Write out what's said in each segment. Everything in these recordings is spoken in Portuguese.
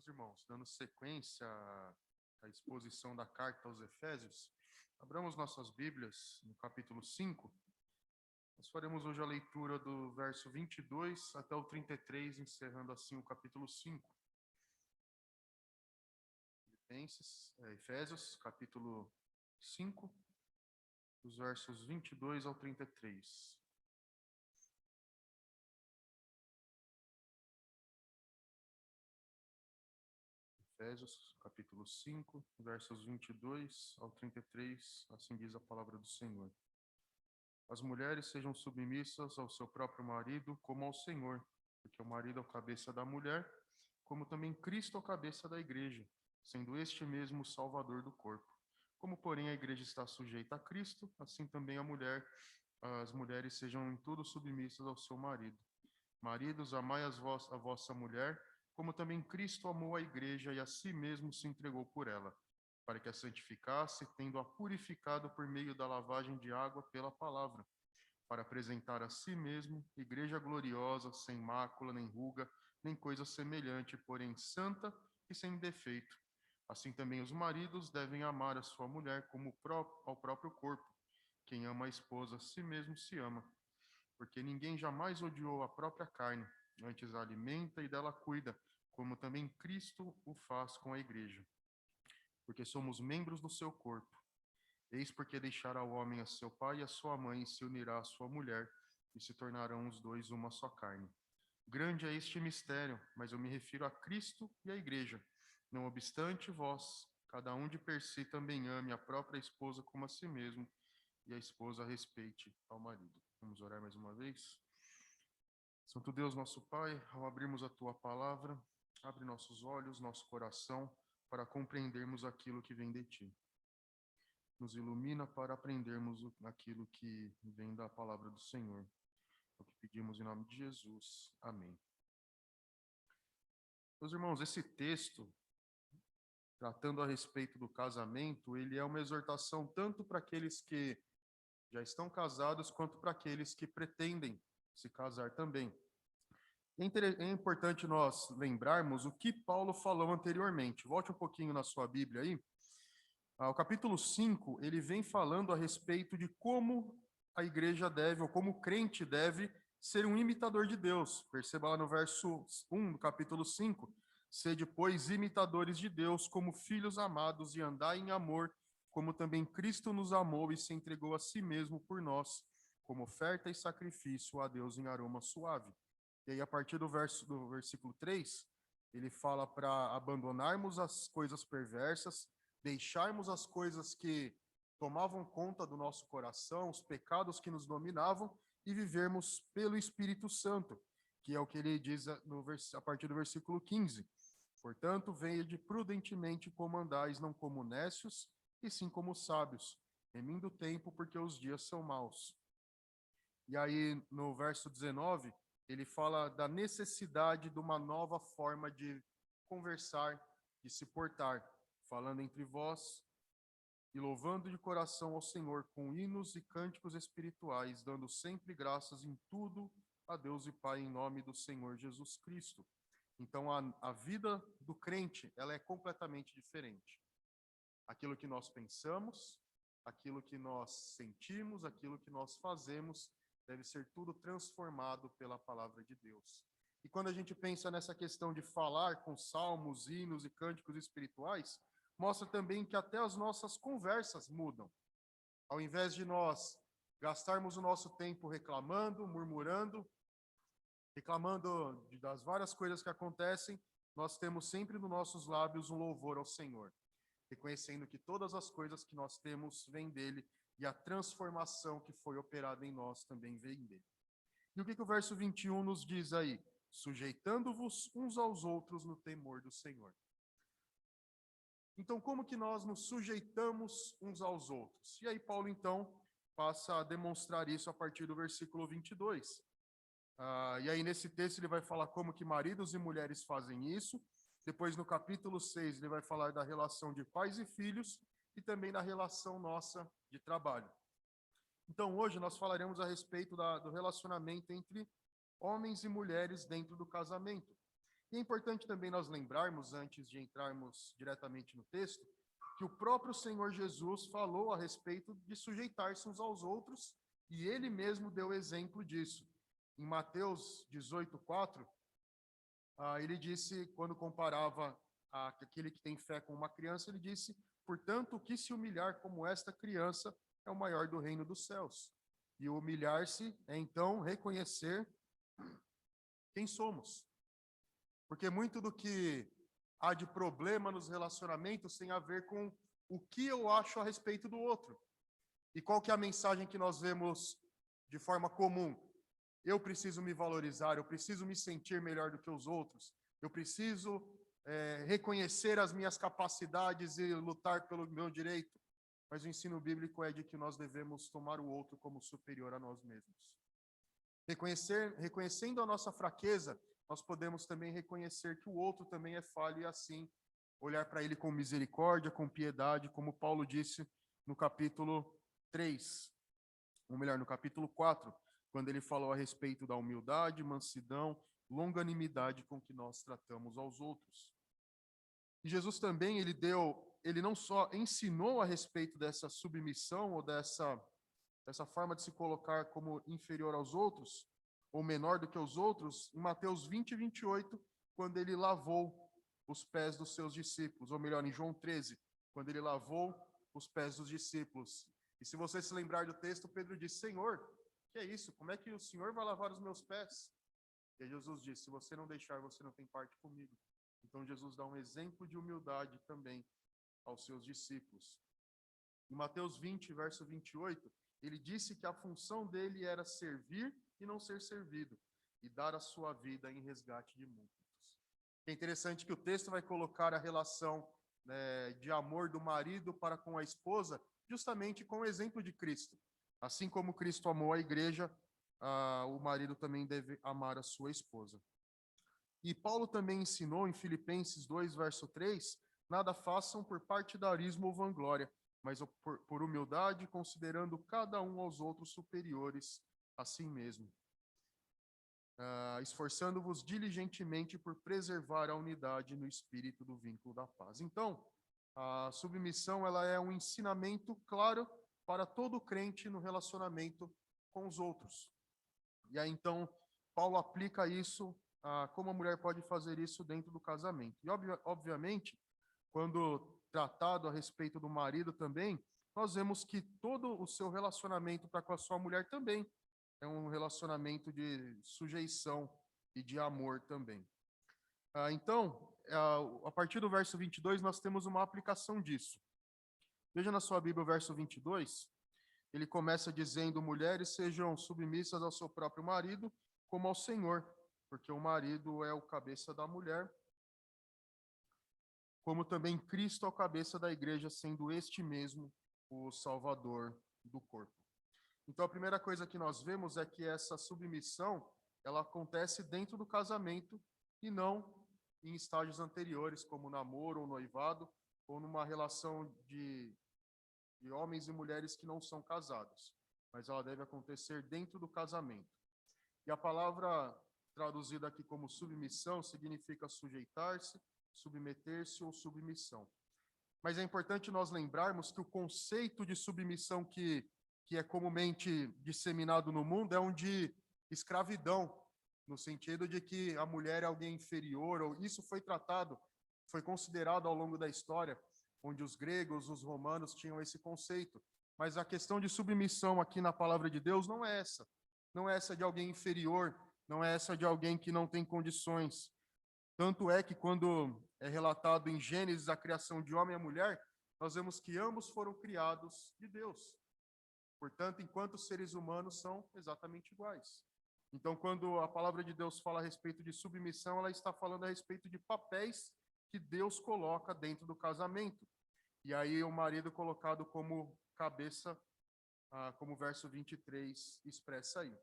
Meus irmãos, dando sequência à exposição da carta aos Efésios, abramos nossas Bíblias no capítulo 5. Nós faremos hoje a leitura do verso 22 até o 33, encerrando assim o capítulo 5. Efésios, capítulo 5, dos versos 22 ao 33. Efésios, capítulo 5, versos 22 ao 33, assim diz a palavra do Senhor. As mulheres sejam submissas ao seu próprio marido como ao Senhor, porque o marido é o cabeça da mulher, como também Cristo é o cabeça da igreja, sendo este mesmo o salvador do corpo. Como, porém, a igreja está sujeita a Cristo, assim também as mulheres sejam em tudo submissas ao seu marido. Maridos, amai a vossa mulher, como também Cristo amou a igreja e a si mesmo se entregou por ela, para que a santificasse, tendo-a purificado por meio da lavagem de água pela palavra, para apresentar a si mesmo igreja gloriosa, sem mácula, nem ruga, nem coisa semelhante, porém santa e sem defeito. Assim também os maridos devem amar a sua mulher como ao próprio corpo. Quem ama a esposa, a si mesmo se ama. Porque ninguém jamais odiou a própria carne, antes a alimenta e dela cuida, como também Cristo o faz com a igreja. Porque somos membros do seu corpo. Eis porque deixará o homem a seu pai e a sua mãe, e se unirá à sua mulher, e se tornarão os dois uma só carne. Grande é este mistério, mas eu me refiro a Cristo e à igreja. Não obstante, vós, cada um de per si também ame a própria esposa como a si mesmo, e a esposa respeite ao marido. Vamos orar mais uma vez? Santo Deus, nosso Pai, ao abrirmos a Tua palavra, abre nossos olhos, nosso coração, para compreendermos aquilo que vem de Ti. Nos ilumina para aprendermos aquilo que vem da palavra do Senhor. É o que pedimos em nome de Jesus. Amém. Meus irmãos, esse texto, tratando a respeito do casamento, ele é uma exortação tanto para aqueles que já estão casados, quanto para aqueles que pretendem se casar também. É importante nós lembrarmos o que Paulo falou anteriormente. Volte um pouquinho na sua Bíblia aí. O capítulo 5, ele vem falando a respeito de como a igreja deve, ou como o crente deve, ser um imitador de Deus. Perceba lá no verso 1 do capítulo 5. Sede, pois, imitadores de Deus, como filhos amados, e andai em amor, como também Cristo nos amou e se entregou a si mesmo por nós, como oferta e sacrifício a Deus em aroma suave. E aí, a partir do versículo 3, ele fala para abandonarmos as coisas perversas, deixarmos as coisas que tomavam conta do nosso coração, os pecados que nos dominavam, e vivermos pelo Espírito Santo, que é o que ele diz a partir do versículo 15. Portanto, vede prudentemente como andais, não como nécios, e sim como sábios, remindo o tempo, porque os dias são maus. E aí, no verso 19, ele fala da necessidade de uma nova forma de conversar, de se portar, falando entre vós e louvando de coração ao Senhor com hinos e cânticos espirituais, dando sempre graças em tudo a Deus e Pai em nome do Senhor Jesus Cristo. Então, a vida do crente, ela é completamente diferente. Aquilo que nós pensamos, aquilo que nós sentimos, aquilo que nós fazemos, deve ser tudo transformado pela palavra de Deus. E quando a gente pensa nessa questão de falar com salmos, hinos e cânticos espirituais, mostra também que até as nossas conversas mudam. Ao invés de nós gastarmos o nosso tempo reclamando, murmurando, das várias coisas que acontecem, nós temos sempre nos nossos lábios um louvor ao Senhor, reconhecendo que todas as coisas que nós temos vêm dele e a transformação que foi operada em nós também vem dele. E o que o verso 21 nos diz aí? Sujeitando-vos uns aos outros no temor do Senhor. Então, como que nós nos sujeitamos uns aos outros? E aí Paulo, então, passa a demonstrar isso a partir do versículo 22. E aí, nesse texto, ele vai falar como que maridos e mulheres fazem isso. Depois, no capítulo 6, ele vai falar da relação de pais e filhos e também da relação nossa de trabalho. Então, hoje, nós falaremos a respeito do relacionamento entre homens e mulheres dentro do casamento. E é importante também nós lembrarmos, antes de entrarmos diretamente no texto, que o próprio Senhor Jesus falou a respeito de sujeitar-se uns aos outros, e ele mesmo deu exemplo disso. Em Mateus 18:4, ele disse, quando comparava aquele que tem fé com uma criança, ele disse: portanto, o que se humilhar como esta criança é o maior do reino dos céus. E o humilhar-se é então reconhecer quem somos. Porque muito do que há de problema nos relacionamentos tem a ver com o que eu acho a respeito do outro. E qual que é a mensagem que nós vemos de forma comum? Eu preciso me valorizar, eu preciso me sentir melhor do que os outros, eu preciso reconhecer as minhas capacidades e lutar pelo meu direito. Mas o ensino bíblico é de que nós devemos tomar o outro como superior a nós mesmos. Reconhecendo a nossa fraqueza, nós podemos também reconhecer que o outro também é falho e assim olhar para ele com misericórdia, com piedade, como Paulo disse no capítulo 3, ou melhor, no capítulo 4, quando ele falou a respeito da humildade, mansidão, longanimidade com que nós tratamos aos outros. E Jesus também, ele não só ensinou a respeito dessa submissão ou dessa forma de se colocar como inferior aos outros, ou menor do que os outros, em Mateus 20:28, quando ele lavou os pés dos seus discípulos, ou melhor, em João 13, quando ele lavou os pés dos discípulos. E se você se lembrar do texto, Pedro disse: Senhor, que é isso? Como é que o Senhor vai lavar os meus pés? E Jesus disse: se você não deixar, você não tem parte comigo. Então Jesus dá um exemplo de humildade também aos seus discípulos. Em Mateus 20, verso 28, ele disse que a função dele era servir e não ser servido, e dar a sua vida em resgate de muitos. É interessante que o texto vai colocar a relação, né, de amor do marido para com a esposa, justamente com o exemplo de Cristo. Assim como Cristo amou a igreja, o marido também deve amar a sua esposa. E Paulo também ensinou em Filipenses 2, verso 3, nada façam por partidarismo ou vanglória, mas por humildade, considerando cada um aos outros superiores a si mesmo. Esforçando-vos diligentemente por preservar a unidade no espírito do vínculo da paz. Então, a submissão ela é um ensinamento claro para todo crente no relacionamento com os outros. E aí, então, Paulo aplica isso, como a mulher pode fazer isso dentro do casamento. E, obviamente, quando tratado a respeito do marido também, nós vemos que todo o seu relacionamento para com a sua mulher também é um relacionamento de sujeição e de amor também. Então, a partir do verso 22, nós temos uma aplicação disso. Veja na sua Bíblia o verso 22, ele começa dizendo: mulheres sejam submissas ao seu próprio marido, como ao Senhor, porque o marido é o cabeça da mulher, como também Cristo é o cabeça da igreja, sendo este mesmo o Salvador do corpo. Então, a primeira coisa que nós vemos é que essa submissão, ela acontece dentro do casamento e não em estágios anteriores, como namoro ou noivado, ou numa relação de homens e mulheres que não são casados. Mas ela deve acontecer dentro do casamento. E a palavra traduzida aqui como submissão significa sujeitar-se, submeter-se ou submissão. Mas é importante nós lembrarmos que o conceito de submissão que é comumente disseminado no mundo é um de escravidão, no sentido de que a mulher é alguém inferior, ou isso foi tratado, foi considerado ao longo da história, onde os gregos, os romanos tinham esse conceito. Mas a questão de submissão aqui na palavra de Deus não é essa. Não é essa de alguém inferior, não é essa de alguém que não tem condições. Tanto é que quando é relatado em Gênesis a criação de homem e mulher, nós vemos que ambos foram criados de Deus. Portanto, enquanto seres humanos são exatamente iguais. Então, quando a palavra de Deus fala a respeito de submissão, ela está falando a respeito de papéis que Deus coloca dentro do casamento. E aí o marido colocado como cabeça, como o verso 23 expressa aí.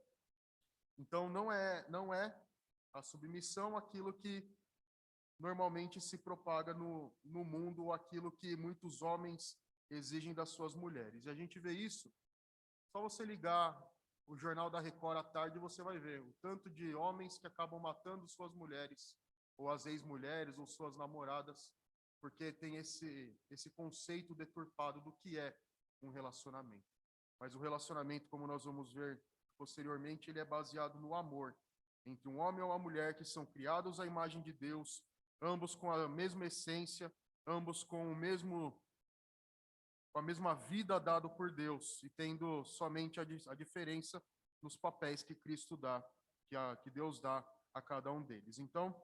Então, não é a submissão aquilo que normalmente se propaga no mundo, ou aquilo que muitos homens exigem das suas mulheres. E a gente vê isso, só você ligar o Jornal da Record à tarde, você vai ver o tanto de homens que acabam matando suas mulheres ou as ex-mulheres, ou suas namoradas, porque tem esse conceito deturpado do que é um relacionamento. Mas o relacionamento, como nós vamos ver posteriormente, ele é baseado no amor entre um homem e uma mulher que são criados à imagem de Deus, ambos com a mesma essência, ambos com a mesma vida dada por Deus e tendo somente a diferença nos papéis que Cristo dá, que Deus dá a cada um deles. Então,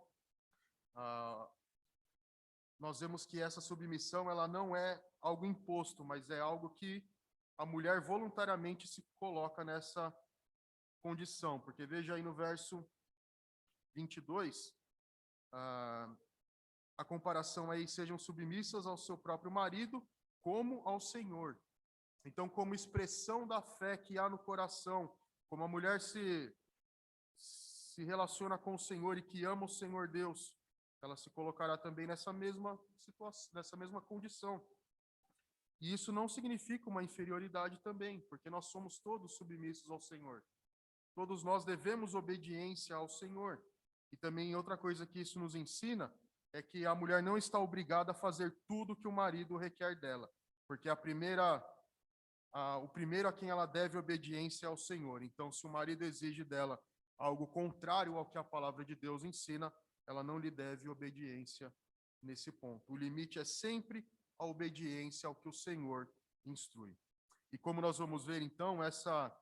nós vemos que essa submissão ela não é algo imposto, mas é algo que a mulher voluntariamente se coloca nessa condição, porque veja aí no verso 22, a comparação aí, sejam submissas ao seu próprio marido, como ao Senhor. Então, como expressão da fé que há no coração, como a mulher se relaciona com o Senhor e que ama o Senhor Deus, ela se colocará também nessa mesma situação, nessa mesma condição. E isso não significa uma inferioridade também, porque nós somos todos submissos ao Senhor. Todos nós devemos obediência ao Senhor. E também outra coisa que isso nos ensina é que a mulher não está obrigada a fazer tudo que o marido requer dela, porque o primeiro a quem ela deve obediência é ao Senhor. Então, se o marido exige dela algo contrário ao que a palavra de Deus ensina, ela não lhe deve obediência nesse ponto. O limite é sempre a obediência ao que o Senhor instrui. E como nós vamos ver, então, essa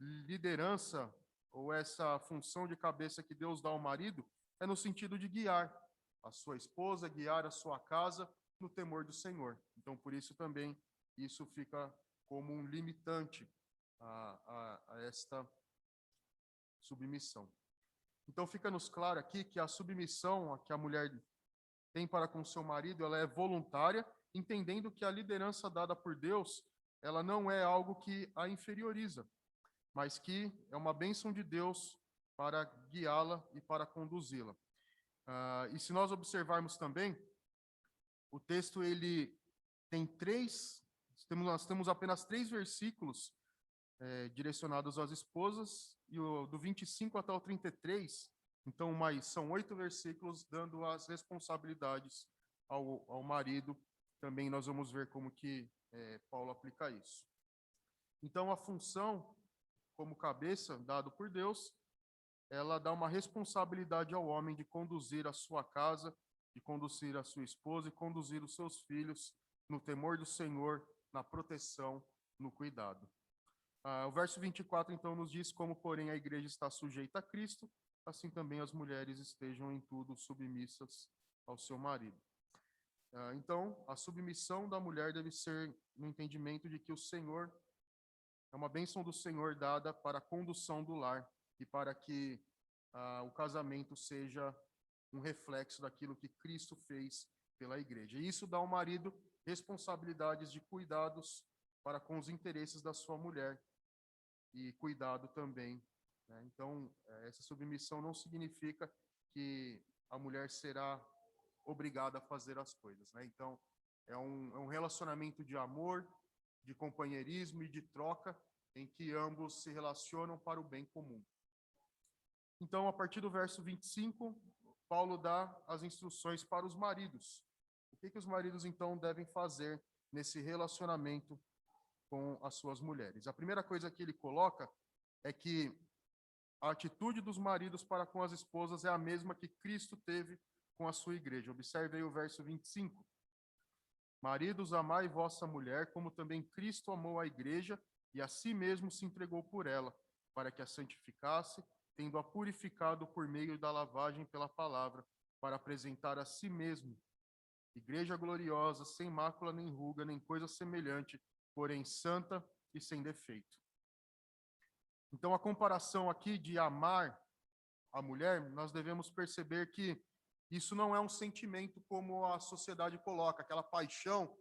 liderança ou essa função de cabeça que Deus dá ao marido é no sentido de guiar a sua esposa, guiar a sua casa no temor do Senhor. Então, por isso também, isso fica como um limitante a esta submissão. Então, fica-nos claro aqui que a submissão que a mulher tem para com seu marido, ela é voluntária, entendendo que a liderança dada por Deus, ela não é algo que a inferioriza, mas que é uma bênção de Deus para guiá-la e para conduzi-la. E se nós observarmos também, o texto ele tem nós temos apenas 3 versículos direcionados às esposas, e do 25 até o 33, então são 8 versículos dando as responsabilidades ao marido. Também nós vamos ver como que Paulo aplica isso. Então, a função como cabeça dado por Deus, ela dá uma responsabilidade ao homem de conduzir a sua casa, de conduzir a sua esposa e conduzir os seus filhos no temor do Senhor, na proteção, no cuidado. O verso 24, então, nos diz como, porém, a igreja está sujeita a Cristo, assim também as mulheres estejam em tudo submissas ao seu marido. Então, a submissão da mulher deve ser no entendimento de que o Senhor é uma bênção do Senhor dada para a condução do lar e para que o casamento seja um reflexo daquilo que Cristo fez pela igreja. E isso dá ao marido responsabilidades de cuidados para com os interesses da sua mulher e cuidado também, né? Então, essa submissão não significa que a mulher será obrigada a fazer as coisas, né? Então, é um relacionamento de amor, de companheirismo e de troca, em que ambos se relacionam para o bem comum. Então, a partir do verso 25, Paulo dá as instruções para os maridos. O que os maridos, então, devem fazer nesse relacionamento com as suas mulheres? A primeira coisa que ele coloca é que a atitude dos maridos para com as esposas é a mesma que Cristo teve com a sua igreja. Observe aí o verso 25. Maridos, amai vossa mulher, como também Cristo amou a igreja e a si mesmo se entregou por ela, para que a santificasse, tendo-a purificado por meio da lavagem pela palavra, para apresentar a si mesmo igreja gloriosa, sem mácula, nem ruga, nem coisa semelhante, porém santa e sem defeito. Então, a comparação aqui de amar a mulher, nós devemos perceber que isso não é um sentimento como a sociedade coloca, aquela paixão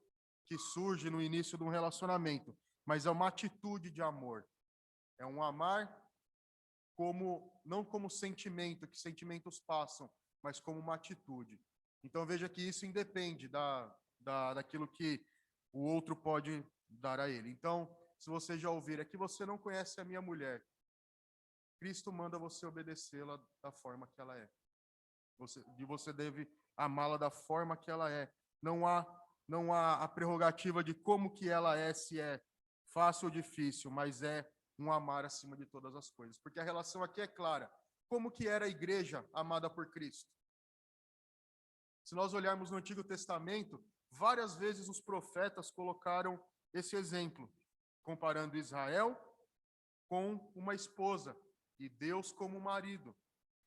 que surge no início de um relacionamento, mas é uma atitude de amor. É um amar não como sentimento, que sentimentos passam, mas como uma atitude. Então veja que isso independe daquilo que o outro pode dar a ele. Então, se você já ouvir, é que você não conhece a minha mulher, Cristo manda você obedecê-la da forma que ela é. Você deve amá-la da forma que ela é. Não há a prerrogativa de como que ela é, se é fácil ou difícil, mas é um amar acima de todas as coisas. Porque a relação aqui é clara. Como que era a igreja amada por Cristo? Se nós olharmos no Antigo Testamento, várias vezes os profetas colocaram esse exemplo, comparando Israel com uma esposa e Deus como marido.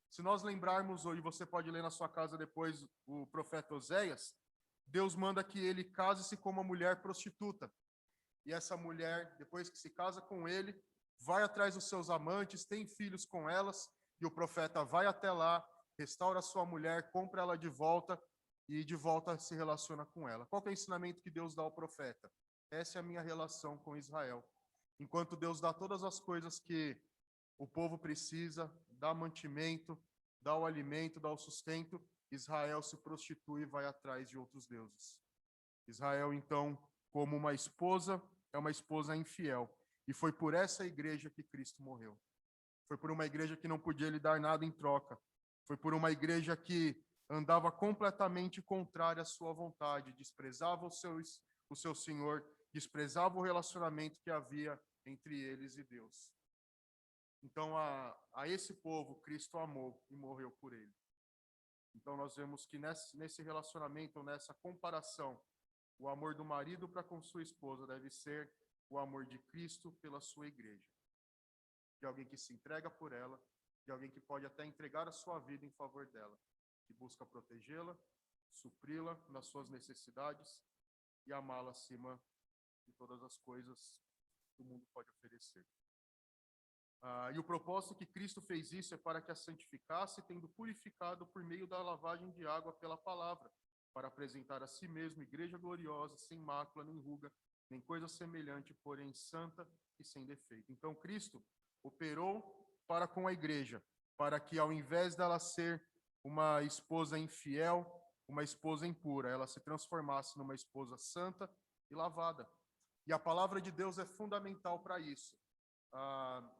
Se nós lembrarmos, e você pode ler na sua casa depois o profeta Oséias, Deus manda que ele case-se com uma mulher prostituta. E essa mulher, depois que se casa com ele, vai atrás dos seus amantes, tem filhos com elas, e o profeta vai até lá, restaura sua mulher, compra ela de volta e de volta se relaciona com ela. Qual que é o ensinamento que Deus dá ao profeta? Essa é a minha relação com Israel. Enquanto Deus dá todas as coisas que o povo precisa, dá mantimento, dá o alimento, dá o sustento, Israel se prostitui e vai atrás de outros deuses. Israel, então, como uma esposa, é uma esposa infiel. E foi por essa igreja que Cristo morreu. Foi por uma igreja que não podia lhe dar nada em troca. Foi por uma igreja que andava completamente contrária à sua vontade, desprezava o seu Senhor, desprezava o relacionamento que havia entre eles e Deus. Então, a esse povo, Cristo amou e morreu por ele. Então, nós vemos que nesse relacionamento, nessa comparação, o amor do marido para com sua esposa deve ser o amor de Cristo pela sua igreja. De alguém que se entrega por ela, de alguém que pode até entregar a sua vida em favor dela, que busca protegê-la, supri-la nas suas necessidades e amá-la acima de todas as coisas que o mundo pode oferecer. E o propósito que Cristo fez isso é para que a santificasse, tendo purificado por meio da lavagem de água pela palavra, para apresentar a si mesmo igreja gloriosa, sem mácula, nem ruga, nem coisa semelhante, porém santa e sem defeito. Então, Cristo operou para com a igreja, para que ao invés dela ser uma esposa infiel, uma esposa impura, ela se transformasse numa esposa santa e lavada. E a palavra de Deus é fundamental para isso.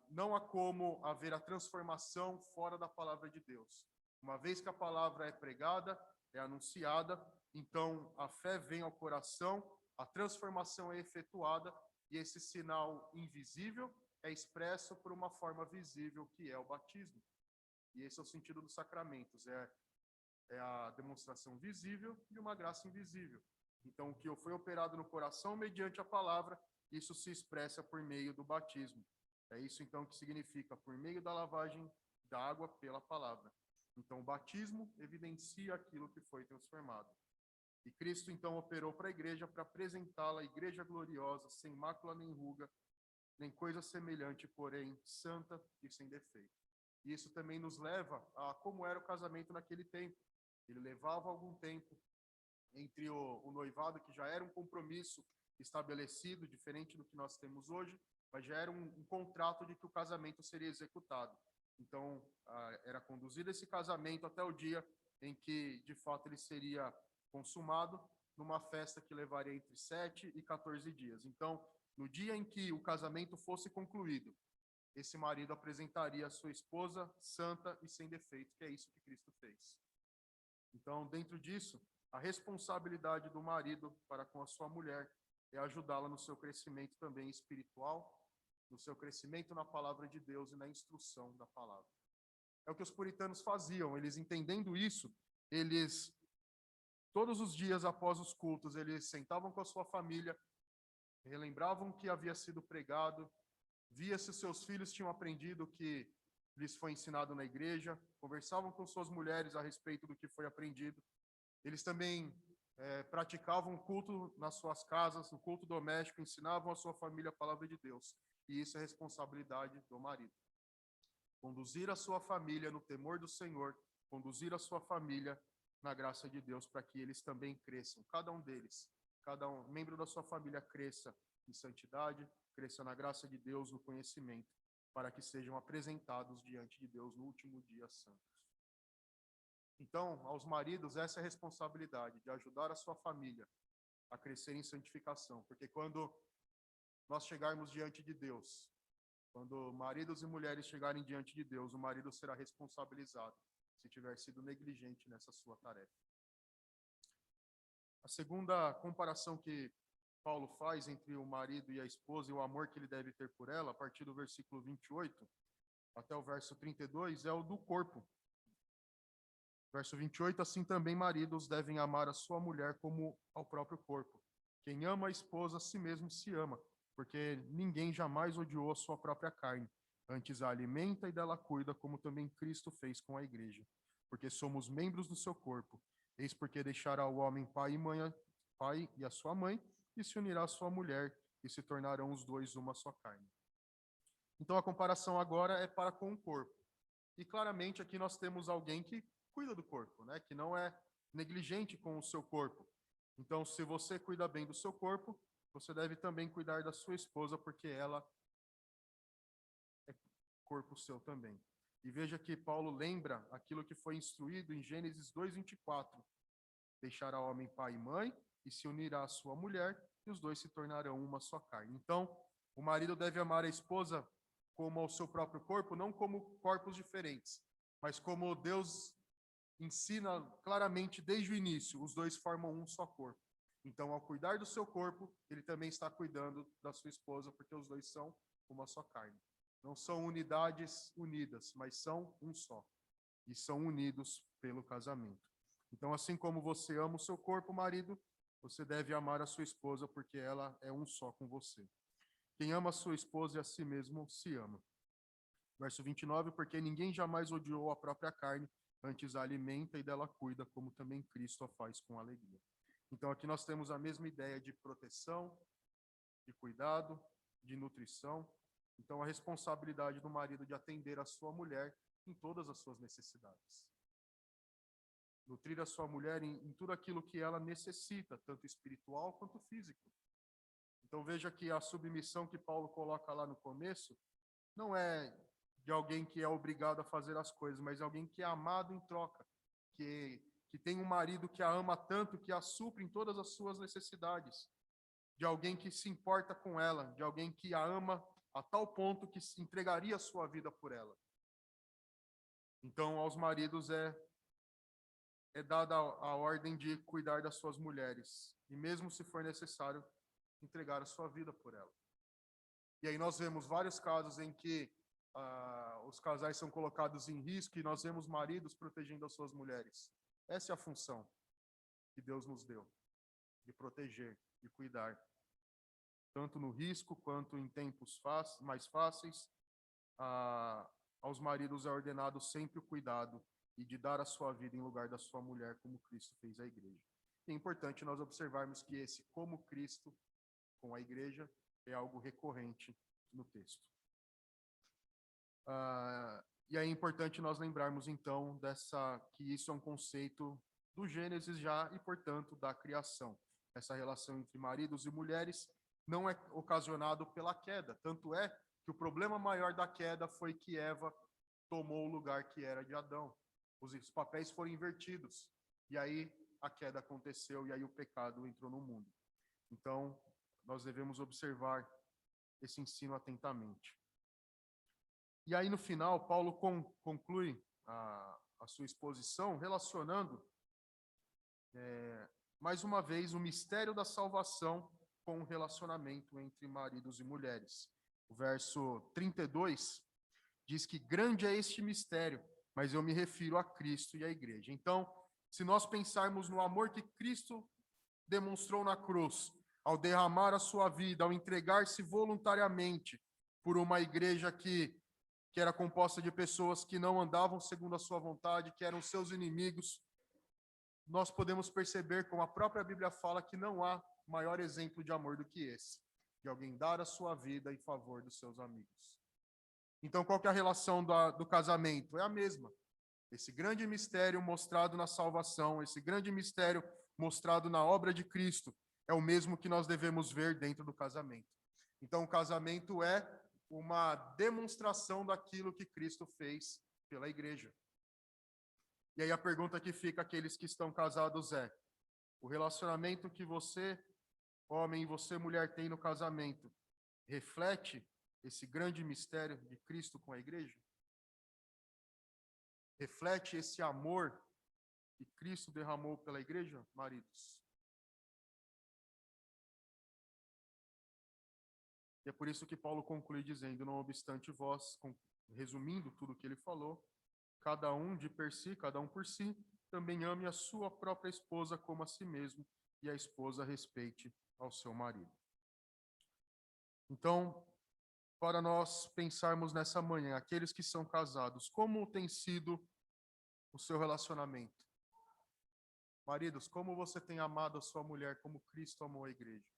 Não há como haver a transformação fora da palavra de Deus. Uma vez que a palavra é pregada, é anunciada, então a fé vem ao coração, a transformação é efetuada e esse sinal invisível é expresso por uma forma visível, que é o batismo. E esse é o sentido dos sacramentos, é a demonstração visível de uma graça invisível. Então, o que foi operado no coração mediante a palavra, isso se expressa por meio do batismo. É isso, então, que significa por meio da lavagem da água pela palavra. Então, o batismo evidencia aquilo que foi transformado. E Cristo, então, operou para a igreja para apresentá-la, a igreja gloriosa, sem mácula nem ruga, nem coisa semelhante, porém santa e sem defeito. E isso também nos leva a como era o casamento naquele tempo. Ele levava algum tempo entre o noivado, que já era um compromisso estabelecido, diferente do que nós temos hoje, mas já era um contrato de que o casamento seria executado. Então, era conduzido esse casamento até o dia em que, de fato, ele seria consumado, numa festa que levaria entre 7 e 14 dias. Então, no dia em que o casamento fosse concluído, esse marido apresentaria a sua esposa santa e sem defeito, que é isso que Cristo fez. Então, dentro disso, a responsabilidade do marido para com a sua mulher é ajudá-la no seu crescimento também espiritual, no seu crescimento na palavra de Deus e na instrução da palavra. É o que os puritanos faziam, eles entendendo isso, eles, todos os dias após os cultos, eles sentavam com a sua família, relembravam o que havia sido pregado, via se os seus filhos tinham aprendido o que lhes foi ensinado na igreja, conversavam com suas mulheres a respeito do que foi aprendido. Eles também praticavam o culto nas suas casas, o culto doméstico, ensinavam a sua família a palavra de Deus. E isso é responsabilidade do marido. Conduzir a sua família no temor do Senhor, conduzir a sua família na graça de Deus, para que eles também cresçam, cada um deles, cada um membro da sua família cresça em santidade, cresça na graça de Deus, no conhecimento, para que sejam apresentados diante de Deus no último dia santos. Então, aos maridos, essa é a responsabilidade de ajudar a sua família a crescer em santificação, porque quando nós chegarmos diante de Deus, quando maridos e mulheres chegarem diante de Deus, o marido será responsabilizado se tiver sido negligente nessa sua tarefa. A segunda comparação que Paulo faz entre o marido e a esposa e o amor que ele deve ter por ela, a partir do versículo 28 até o verso 32, é o do corpo. Verso 28, assim também maridos devem amar a sua mulher como ao próprio corpo. Quem ama a esposa, a si mesmo se ama, porque ninguém jamais odiou a sua própria carne. Antes a alimenta e dela cuida, como também Cristo fez com a igreja. Porque somos membros do seu corpo. Eis porque deixará o homem pai e a sua mãe, e se unirá à sua mulher, e se tornarão os dois uma só carne. Então a comparação agora é para com o corpo. E claramente aqui nós temos alguém que cuida do corpo, né? Que não é negligente com o seu corpo. Então, se você cuida bem do seu corpo, você deve também cuidar da sua esposa, porque ela é corpo seu também. E veja que Paulo lembra aquilo que foi instruído em Gênesis 2:24. Deixará o homem pai e mãe, e se unirá à sua mulher, e os dois se tornarão uma só carne. Então, o marido deve amar a esposa como ao seu próprio corpo, não como corpos diferentes, mas como Deus ensina claramente desde o início, os dois formam um só corpo. Então, ao cuidar do seu corpo, ele também está cuidando da sua esposa, porque os dois são uma só carne. Não são unidades unidas, mas são um só. E são unidos pelo casamento. Então, assim como você ama o seu corpo, marido, você deve amar a sua esposa, porque ela é um só com você. Quem ama a sua esposa e a si mesmo se ama. Verso 29, porque ninguém jamais odiou a própria carne, antes a alimenta e dela cuida, como também Cristo a faz com alegria. Então, aqui nós temos a mesma ideia de proteção, de cuidado, de nutrição. Então, a responsabilidade do marido de atender a sua mulher em todas as suas necessidades. Nutrir a sua mulher em tudo aquilo que ela necessita, tanto espiritual quanto físico. Então, veja que a submissão que Paulo coloca lá no começo não é de alguém que é obrigado a fazer as coisas, mas alguém que é amado em troca, que tem um marido que a ama tanto que a supre em todas as suas necessidades, de alguém que se importa com ela, de alguém que a ama a tal ponto que se entregaria a sua vida por ela. Então, aos maridos é dada a ordem de cuidar das suas mulheres, e mesmo se for necessário, entregar a sua vida por ela. E aí nós vemos vários casos em que os casais são colocados em risco e nós vemos maridos protegendo as suas mulheres. Essa é a função que Deus nos deu, de proteger, de cuidar. Tanto no risco quanto em tempos mais fáceis, aos maridos é ordenado sempre o cuidado e de dar a sua vida em lugar da sua mulher, como Cristo fez à igreja. E é importante nós observarmos que esse como Cristo com a igreja é algo recorrente no texto. E é importante nós lembrarmos, então, que isso é um conceito do Gênesis já e, portanto, da criação. Essa relação entre maridos e mulheres não é ocasionado pela queda. Tanto é que o problema maior da queda foi que Eva tomou o lugar que era de Adão. Os papéis foram invertidos. E aí a queda aconteceu e aí o pecado entrou no mundo. Então, nós devemos observar esse ensino atentamente. E aí, no final, Paulo conclui a sua exposição relacionando, mais uma vez, o mistério da salvação com o relacionamento entre maridos e mulheres. O verso 32 diz que grande é este mistério, mas eu me refiro a Cristo e à igreja. Então, se nós pensarmos no amor que Cristo demonstrou na cruz, ao derramar a sua vida, ao entregar-se voluntariamente por uma igreja que era composta de pessoas que não andavam segundo a sua vontade, que eram seus inimigos, nós podemos perceber, como a própria Bíblia fala, que não há maior exemplo de amor do que esse, de alguém dar a sua vida em favor dos seus amigos. Então, qual que é a relação do casamento? É a mesma. Esse grande mistério mostrado na salvação, esse grande mistério mostrado na obra de Cristo, é o mesmo que nós devemos ver dentro do casamento. Então, o casamento é uma demonstração daquilo que Cristo fez pela igreja. E aí a pergunta que fica àqueles que estão casados é: o relacionamento que você, homem, e você, mulher, tem no casamento, reflete esse grande mistério de Cristo com a igreja? reflete esse amor que Cristo derramou pela igreja, maridos? E é por isso que Paulo conclui dizendo, não obstante vós, resumindo tudo o que ele falou, cada um de per si, cada um por si, também ame a sua própria esposa como a si mesmo, e a esposa respeite ao seu marido. Então, para nós pensarmos nessa manhã, aqueles que são casados, como tem sido o seu relacionamento? Maridos, como você tem amado a sua mulher como Cristo amou a igreja?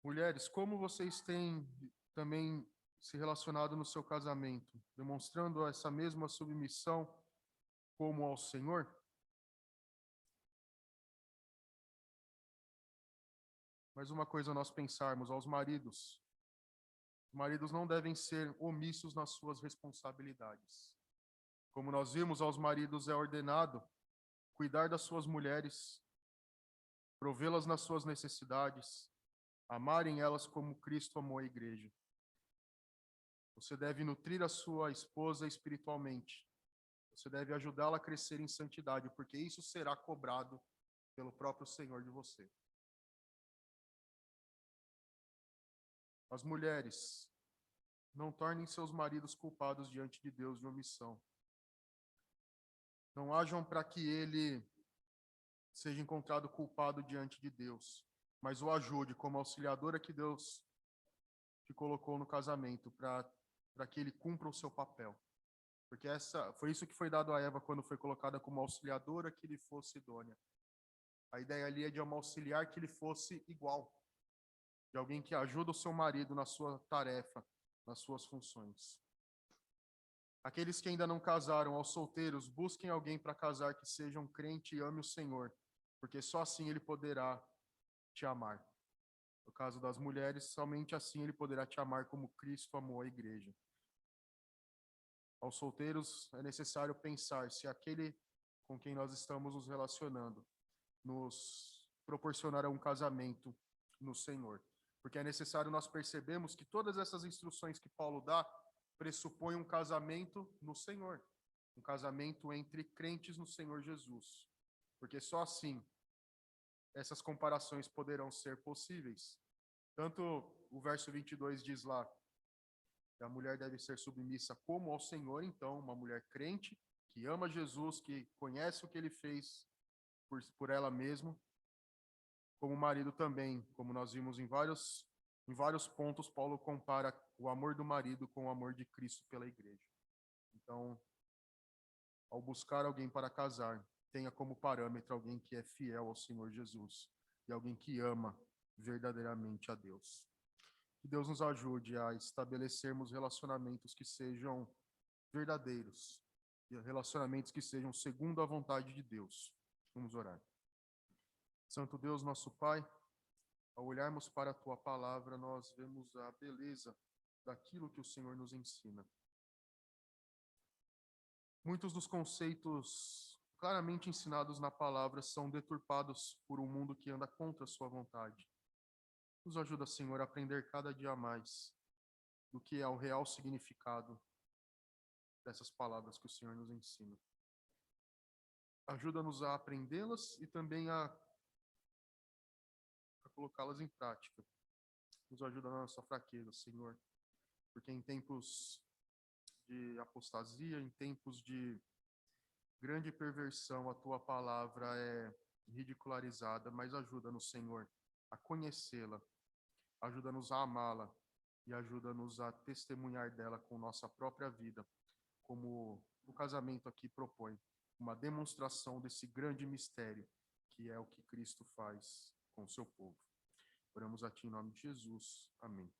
Mulheres, como vocês têm também se relacionado no seu casamento, demonstrando essa mesma submissão como ao Senhor? Mais uma coisa nós pensarmos aos maridos. Os maridos não devem ser omissos nas suas responsabilidades. Como nós vimos, aos maridos é ordenado cuidar das suas mulheres, provê-las nas suas necessidades, amarem elas como Cristo amou a igreja. Você deve nutrir a sua esposa espiritualmente. Você deve ajudá-la a crescer em santidade, porque isso será cobrado pelo próprio Senhor de você. As mulheres, não tornem seus maridos culpados diante de Deus de omissão. Não hajam para que ele seja encontrado culpado diante de Deus, mas o ajude como auxiliadora que Deus te colocou no casamento para que ele cumpra o seu papel. Porque foi isso que foi dado a Eva quando foi colocada como auxiliadora, que lhe fosse idônea. A ideia ali é de uma auxiliar que lhe fosse igual, de alguém que ajuda o seu marido na sua tarefa, nas suas funções. Aqueles que ainda não casaram, aos solteiros, busquem alguém para casar que seja um crente e ame o Senhor, porque só assim ele poderá te amar. No caso das mulheres, somente assim ele poderá te amar como Cristo amou a igreja. Aos solteiros, é necessário pensar se aquele com quem nós estamos nos relacionando nos proporcionará um casamento no Senhor. Porque é necessário nós percebermos que todas essas instruções que Paulo dá pressupõem um casamento no Senhor. Um casamento entre crentes no Senhor Jesus. Porque só assim essas comparações poderão ser possíveis. Tanto o verso 22 diz lá que a mulher deve ser submissa como ao Senhor, então, uma mulher crente, que ama Jesus, que conhece o que ele fez por ela mesma, como o marido também, como nós vimos em vários pontos, Paulo compara o amor do marido com o amor de Cristo pela igreja. Então, ao buscar alguém para casar, tenha como parâmetro alguém que é fiel ao Senhor Jesus e alguém que ama verdadeiramente a Deus. Que Deus nos ajude a estabelecermos relacionamentos que sejam verdadeiros, e relacionamentos que sejam segundo a vontade de Deus. Vamos orar. Santo Deus, nosso Pai, ao olharmos para a Tua palavra, nós vemos a beleza daquilo que o Senhor nos ensina. Muitos dos conceitos claramente ensinados na palavra são deturpados por um mundo que anda contra a sua vontade. Nos ajuda, Senhor, a aprender cada dia mais do que é o real significado dessas palavras que o Senhor nos ensina. Ajuda-nos a aprendê-las e também a colocá-las em prática. Nos ajuda na nossa fraqueza, Senhor, porque em tempos de apostasia, em tempos de grande perversão, a Tua palavra é ridicularizada, mas ajuda-nos, Senhor, a conhecê-la, ajuda-nos a amá-la e ajuda-nos a testemunhar dela com nossa própria vida, como o casamento aqui propõe, uma demonstração desse grande mistério, que é o que Cristo faz com o seu povo. Oramos a Ti em nome de Jesus. Amém.